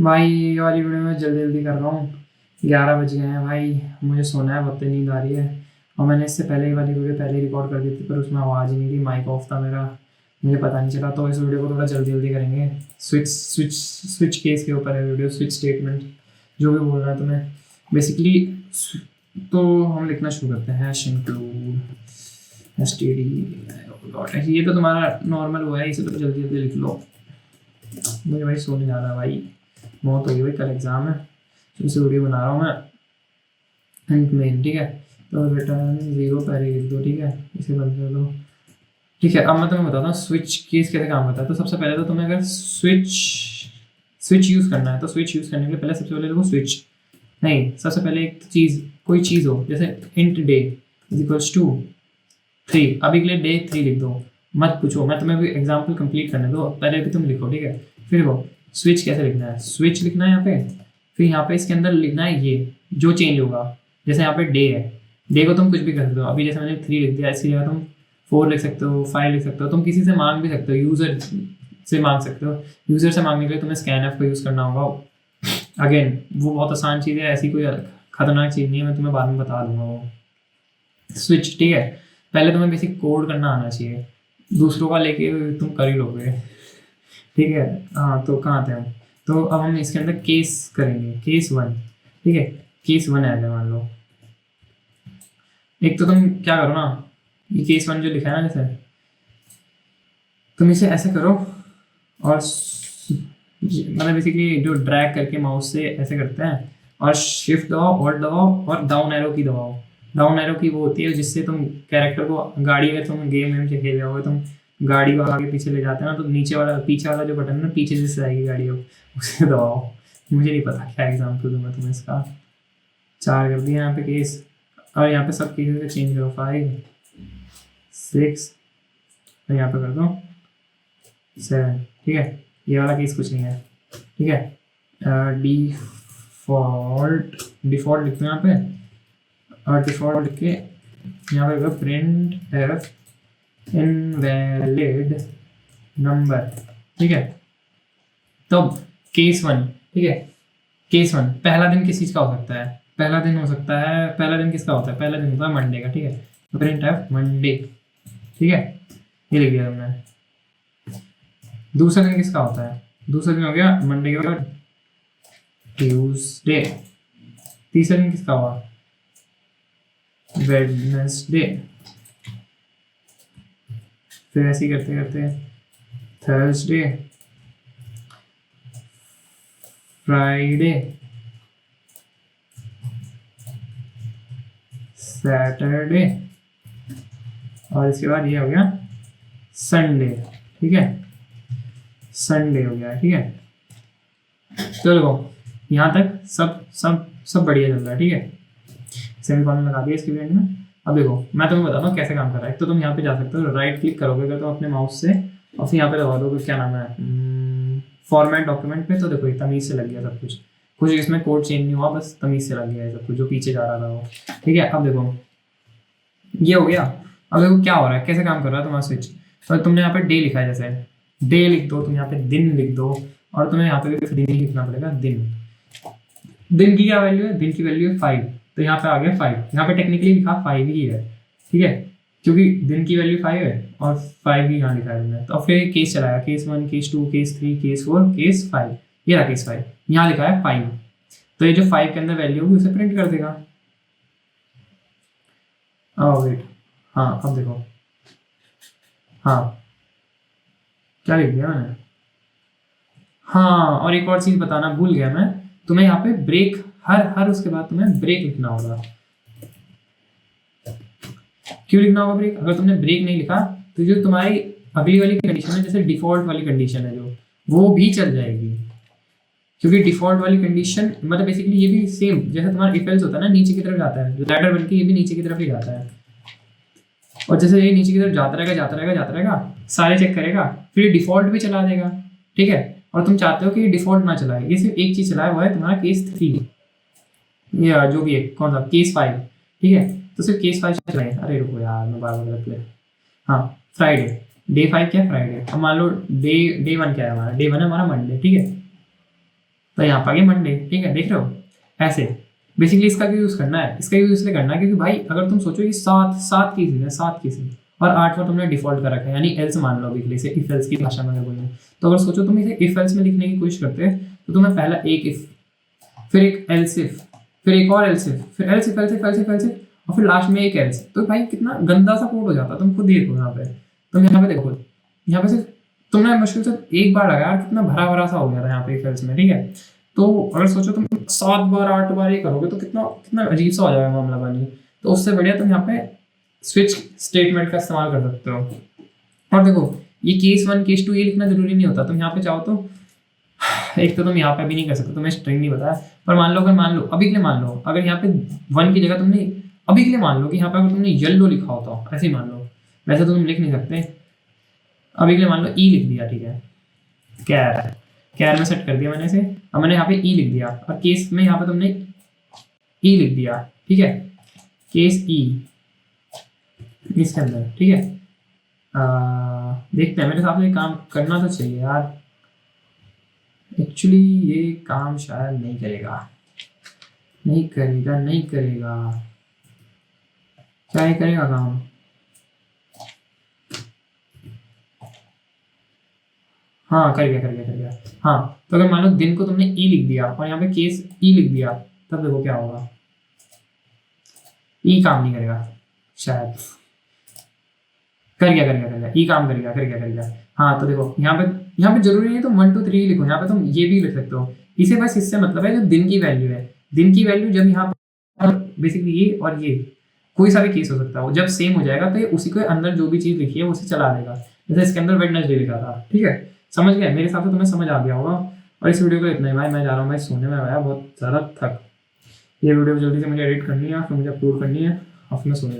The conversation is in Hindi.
भाई ये वाली वीडियो में जल्दी जल्दी कर रहा हूँ। 11 बज गए हैं भाई, मुझे सोना है, बहुत नींद आ रही है। और मैंने इससे पहले ही वाली वीडियो पहले रिकॉर्ड कर दी थी, पर उसमें आवाज़ ही नहीं थी, माइक ऑफ था मेरा, मुझे पता नहीं चला। तो इस वीडियो को थोड़ा जल्दी जल्दी करेंगे। स्विच स्विच स्विच केस के ऊपर है वीडियो, स्विच स्टेटमेंट जो भी बोलना है तुम्हें बेसिकली। तो हम लिखना शुरू करते हैं। Hash include S T D. ये तो तुम्हारा नॉर्मल हुआ है, इसे तो जल्दी जल्दी लिख लो। मुझे भाई सोने जाना है भाई, मौत हो गई भाई, कल एग्ज़ाम है। तो इसे वीडियो बना रहा हूँ मैं एंड मेन, ठीक है। तो रिटर्न 0 पहले लिख दो, ठीक है, इसे बंद कर दो, ठीक है। अब मैं तुम्हें बताता हूँ स्विच केस कैसे काम करता है। तो सबसे पहले तो तुम्हें अगर स्विच यूज़ करना है, तो स्विच यूज़ करने के लिए पहले सबसे पहले देखो स्विच नहीं, सबसे पहले एक चीज़, कोई चीज़ हो, जैसे int d is equals to 3। अभी के लिए डे 3 लिख दो, मत पूछो, मैं तुम्हें भी एग्जाम्पल कंप्लीट करने दो, पहले भी तुम लिखो, ठीक है। फिर देखो स्विच कैसे लिखना है, स्विच लिखना है यहाँ पे, फिर यहाँ पे इसके अंदर लिखना है ये जो चेंज होगा। जैसे यहाँ पे डे है, डे को तुम कुछ भी कर सकते हो, अभी जैसे मैंने 3 लिख दिया, इसकी जगह तुम 4 लिख सकते हो, 5 लिख सकते हो, तुम किसी से मांग भी सकते हो, यूज़र से मांग सकते हो। यूज़र से मांगने के लिए तुम्हें स्कैनएफ का यूज़ करना होगा। अगेन वो बहुत आसान चीज़ है, ऐसी कोई खतरनाक चीज़ नहीं है, मैं तुम्हें बाद में बता दूंगा वो। स्विच, ठीक है, पहले तुम्हें बेसिक कोड करना आना चाहिए, दूसरों का लेके तुम कर ही लोगे, ठीक है। हाँ, तो कहाँ थे हम? तो अब हम इसके अंदर केस करेंगे, केस 1, ठीक है। केस 1 आ जाए, मान लो। एक तो तुम क्या करो ना, ये केस 1 जो लिखा है ना, जैसे तुम इसे ऐसे करो और मतलब बेसिकली जो ड्रैग करके माउस से ऐसे करते हैं, और शिफ्ट दबाओ, ऑल्ट दबाओ और डाउन एरो की दबाओ। डाउन एरो की वो होती है जिससे तुम कैरेक्टर को, गाड़ी, अगर तुम गेम वेम से खेल रहे हो, तुम गाड़ी को आगे पीछे ले जाते हैं ना, तो नीचे वाला, पीछे वाला जो बटन है ना, पीछे जिससे आएगी गाड़ी हो, उसे दबाओ। मुझे नहीं पता क्या एग्जाम्पल दूँ मैं तुम्हें इसका। 4 कर दिया यहाँ पे केस, और यहाँ पे सब केसेस को चेंज करो, 5 6, और यहाँ पे कर दो 7, ठीक है। ये वाला केस कुछ नहीं है, ठीक है। डिफॉल्ट डिफॉल्ट लिखते हैं यहाँ पे, और डिफॉल्ट लिख के यहाँ पे प्रिंट एफ इनवैलिड नंबर, ठीक है। तो केस 1, ठीक है, केस 1 पहला दिन किस चीज़ का हो सकता है? पहला दिन हो सकता है, पहला दिन किसका होता है? पहला दिन होता है मंडे का, ठीक है। तो प्रिंट एफ मंडे, ठीक है, ये लिख दिया हमने। दूसरा दिन किसका होता है? दूसरा दिन हो गया मंडे के बाद ट्यूसडे। तीसरा दिन किसका हुआ? वेडनेसडे। फिर ऐसे ही करते करते थर्सडे, फ्राइडे, सैटरडे, और इसके बाद ये हो गया संडे, ठीक है। संडे हो गया, ठीक है। तो देखो यहाँ तक सब सब सब बढ़िया चल रहा है, ठीक है। सेमीकोलन लगा दिया इसके एंड में। अब देखो मैं तुम्हें बताता हूँ कैसे काम कर रहा है। तो तुम यहाँ पे जा सकते हो, राइट क्लिक करोगे अगर तुम अपने माउस से, और फिर यहाँ पे दबा दोगे, क्या नाम है, फॉर्मेट डॉक्यूमेंट पे। तो देखो ये तमीज़ से लग गया सब कुछ, कुछ इसमें कोड चेंज नहीं हुआ, बस तमीज़ से लग गया है सब कुछ, जो पीछे जा रहा था वो, ठीक है। अब देखो ये हो गया। अब देखो क्या हो रहा है, कैसे काम कर रहा है तुम्हारा स्विच। तो तुमने यहाँ पे डे लिखा है, जैसे डे लिख दो, तुम यहाँ पे दिन लिख दो, और तुम्हें यहाँ पे भी दिन ही लिखना पड़ेगा, दिन। दिन की क्या वैल्यू है? दिन की वैल्यू है 5, तो यहाँ पे आ गया 5। यहाँ पे टेक्निकली लिखा 5 ही है, ठीक है, क्योंकि दिन की वैल्यू 5 है और 5 भी यहाँ लिखा है हमने। तो फिर केस चलाया, case 1, case 2, case 3, case 4, case 5। ये रहा केस 5, यहाँ लिखा है 5। तो ये जो 5 के अंदर वैल्यू होगी उसे प्रिंट कर देगा। वेट, हाँ अब देखो, हाँ क्या लिख दिया मैंने? हाँ, और एक और चीज़ बताना भूल गया मैं, तुम्हें यहाँ पे ब्रेक, हर उसके बाद तुम्हें ब्रेक लिखना होगा। क्यों लिखना होगा ब्रेक? अगर तुमने ब्रेक नहीं लिखा तो जो तुम्हारी अगली वाली कंडीशन है, जैसे डिफॉल्ट वाली कंडीशन है जो, वो भी चल जाएगी, क्योंकि डिफॉल्ट वाली कंडीशन मतलब बेसिकली ये भी सेम जैसे तुम्हारा इफ एल्स होता है ना, नीचे की तरफ जाता है, लैडर बनके ये भी नीचे की तरफ ही जाता है। और जैसे ये नीचे की तरफ जाता रहेगा, जाता रहेगा, जाता रहेगा, सारे चेक करेगा, फिर डिफॉल्ट भी चला देगा, ठीक है। और तुम चाहते हो कि ये डिफॉल्ट ना चलाए, ये सिर्फ एक चीज़ चलाए, वो है तुम्हारा केस 3, या जो भी है, कौन सा, केस 5, ठीक है। तो सिर्फ केस 5 चलाए। अरे रुको यार, मैं बार बार गलत किया। हाँ, फ्राइडे, डे 5 क्या है? फ्राइडे। अब मान लो डे 1 क्या है हमारा? डे 1 है हमारा मंडे, ठीक है। तो यहाँ पर आ गया मंडे, ठीक है, देख रहे हो ऐसे। बेसिकली इसका क्यों यूज़ करना है, इसका यूज़ इसलिए करना है क्योंकि भाई अगर तुम सोचो कि सात केसेस है, 7 केसेस और 8 पर तुमने डिफॉल्ट कर रखा है, यानी एल्स मान लो अभी इसे इफ एल्स की भाषा में अगर बोलें, तो अगर सोचो तुम इसे इफ एल्स में लिखने की कोशिश करते हैं तो तुम्हें पहला एक इफ, फिर एक एल्स इफ, फिर एक और एल्स इफ, फिर else if else if else if else if और फिर लास्ट में एक एल्स। तो भाई कितना गंदा सा कोड हो जाता, तुम खुद देखो यहाँ पे, तुम यहाँ पे देखो, यहाँ पे सिर्फ तुमने मुश्किल से एक बार लगाया, कितना भरा भरा सा हो गया था यहाँ पे इफ एल्स में, ठीक है। तो अगर सोचो तुम 7 बार 8 बार ये करोगे तो कितना कितना अजीब सा हो जाएगा मामला बनी। तो उससे बढ़िया तुम यहाँ पे स्विच स्टेटमेंट का इस्तेमाल कर सकते हो। और देखो ये केस 1 केस 2 ये लिखना जरूरी नहीं होता, तुम यहाँ पे चाहो तो एक तो तुम यहाँ पे भी नहीं कर सकते, तुम्हें स्ट्रिंग नहीं बताया, पर मान लो, अगर मान लो अभी के लिए मान लो, अगर यहाँ पे 1 की जगह तुमने अभी के लिए मान लो कि यहाँ पे अगर तुमने येलो लिखा होता, ऐसे ही मान लो, वैसे तो तुम लिख नहीं सकते, अभी के लिए मान लो ई लिख दिया, ठीक है, कैर में सेट कर दिया मैंने इसे, अब मैंने यहाँ पे ई लिख दिया और केस में यहाँ पे तुमने ई लिख दिया, ठीक है, केस ई इसके अंदर, ठीक है। देखते हैं, मेरे हिसाब से काम करना तो चाहिए यार, एक्चुअली ये काम शायद नहीं करेगा, नहीं करेगा, नहीं करेगा, क्या ये करेगा काम? हाँ कर गया, कर गया, कर गया। हाँ तो अगर मान लो दिन को तुमने ई लिख दिया और यहाँ पे केस ई लिख दिया, तब देखो क्या होगा, ई काम नहीं करेगा शायद, कर गया, कर गया, कर गया, ई काम करेगा, कर गया, कर गया। हाँ तो देखो यहाँ पे जरूरी नहीं तुम 1 2 3 लिखो, यहाँ पे तुम ये भी लिख सकते हो, इसे बस इससे मतलब है जो दिन की वैल्यू है, दिन की वैल्यू जब यहाँ पर बेसिकली ये और ये कोई सा भी केस हो सकता है, जब सेम हो जाएगा तो ये उसी के अंदर जो भी चीज़ लिखी है उसे चला देगा, जैसे इसके अंदर वेडनेसडे लिखा था, ठीक है, समझ गए? मेरे हिसाब से तुम्हें समझ आ गया होगा। और इस वीडियो को इतना ही भाई, मैं जा रहा हूँ भाई सोने में, आया बहुत ज़्यादा थक, ये वीडियो जल्दी से मुझे एडिट करनी है, फिर मुझे अपलोड करनी है और फिर मैं सोने